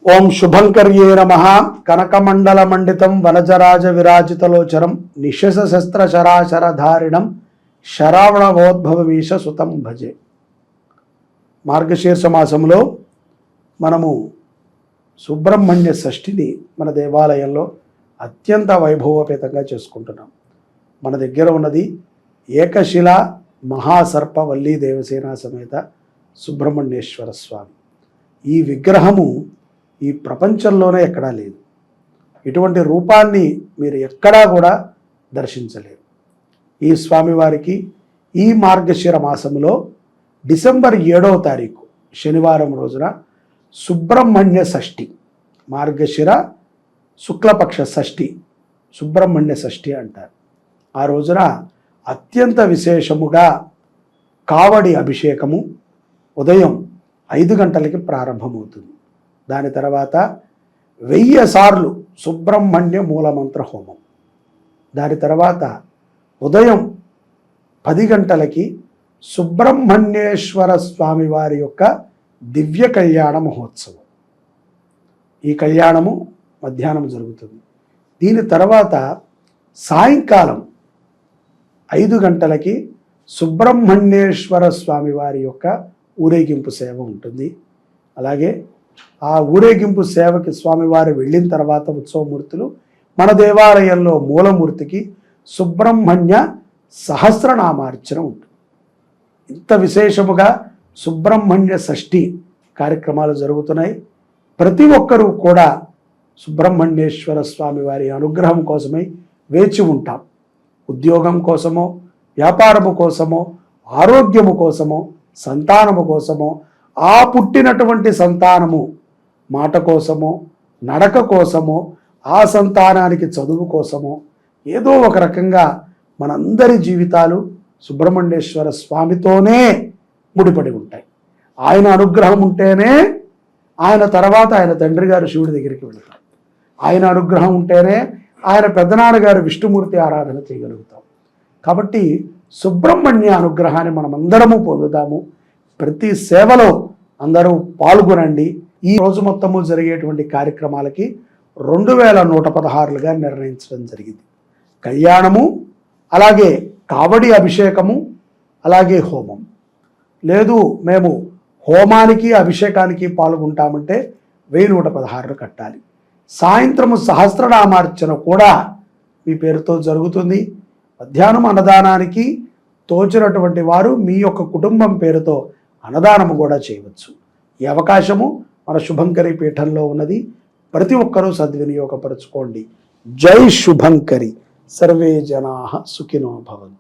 ఓం శుభంకర్యే నమః. కనకమండల మండితం వనజరాజ విరాజితలోచరం నిశస శస్త్ర శరాశరధారిణం శరావణవోద్భవమీశ సుతం భజే. మార్గశీర్ష మాసంలో మనము సుబ్రహ్మణ్య షష్ఠిని మన దేవాలయంలో అత్యంత వైభవోపేతంగా చేసుకుంటున్నాం. మన దగ్గర ఉన్నది ఏకశిల మహాసర్ప వల్లీ దేవసేన సమేత సుబ్రహ్మణ్యేశ్వర స్వామి. ఈ విగ్రహము ఈ ప్రపంచంలోనే ఎక్కడా లేదు. ఇటువంటి రూపాన్ని మీరు ఎక్కడా కూడా దర్శించలేరు. ఈ స్వామివారికి ఈ మార్గశిర మాసంలో డిసెంబర్ 7వ తారీఖు శనివారం రోజున సుబ్రహ్మణ్య షష్ఠి, మార్గశిర శుక్లపక్ష షష్ఠి, సుబ్రహ్మణ్య షష్ఠి అంటారు. ఆ రోజున అత్యంత విశేషముగా కావడి అభిషేకము ఉదయం 5 గంటలకి ప్రారంభమవుతుంది. దాని తర్వాత 1000 సార్లు సుబ్రహ్మణ్య మూలమంత్ర హోమం. దాని తర్వాత ఉదయం 10 గంటలకి సుబ్రహ్మణ్యేశ్వర స్వామి వారి యొక్క దివ్య కళ్యాణ మహోత్సవం. ఈ కళ్యాణము మధ్యాహ్నం జరుగుతుంది. దీని తర్వాత సాయంకాలం 5 గంటలకి సుబ్రహ్మణ్యేశ్వర స్వామి వారి యొక్క ఊరేగింపు సేవ ఉంటుంది. అలాగే ఆ ఊరేగింపు సేవకి స్వామివారు వెళ్ళిన తర్వాత ఉత్సవమూర్తులు మన దేవాలయంలో మూలమూర్తికి సుబ్రహ్మణ్య సహస్రనామార్చన ఉంటుంది. ఇంత విశేషముగా సుబ్రహ్మణ్య షష్ఠి కార్యక్రమాలు జరుగుతున్నాయి. ప్రతి ఒక్కరూ కూడా సుబ్రహ్మణ్యేశ్వర స్వామి వారి అనుగ్రహం కోసమై వేచి ఉంటాం. ఉద్యోగం కోసమో, వ్యాపారము కోసమో, ఆరోగ్యము కోసమో, సంతానము కోసమో, ఆ పుట్టినటువంటి సంతానము మాట కోసమో, నడక కోసమో, ఆ సంతానానికి చదువు కోసమో, ఏదో ఒక రకంగా మనందరి జీవితాలు సుబ్రహ్మణ్యేశ్వర స్వామితోనే ముడిపడి ఉంటాయి. ఆయన అనుగ్రహం ఉంటేనే ఆయన తర్వాత ఆయన తండ్రి గారు శివుడి దగ్గరికి వెళతారు. ఆయన అనుగ్రహం ఉంటేనే ఆయన పెద్దనాన్నగారు విష్ణుమూర్తి ఆరాధన చేయగలుగుతాం. కాబట్టి సుబ్రహ్మణ్య అనుగ్రహాన్ని మనం అందరము పొందుతాము. ప్రతి సేవలో అందరూ పాల్గొనండి. ఈ రోజు మొత్తము జరిగేటువంటి కార్యక్రమాలకి 2116లుగా నిర్ణయించడం జరిగింది. కళ్యాణము, అలాగే కావడి అభిషేకము, అలాగే హోమం. లేదు మేము హోమానికి అభిషేకానికి పాల్గొంటామంటే 1116 కట్టాలి. సాయంత్రము సహస్రనామార్చన కూడా మీ పేరుతో జరుగుతుంది. మధ్యాహ్నం అన్నదానానికి తోచినటువంటి వారు మీ యొక్క కుటుంబం పేరుతో అన్నదానము కూడా చేయవచ్చు. ఈ అవకాశము మన శుభంకరి పీఠంలో ఉన్నది. ప్రతి ఒక్కరూ సద్వినియోగపరచుకోండి. జై శుభంకరి. సర్వే జనాః సుఖినో భవంతు.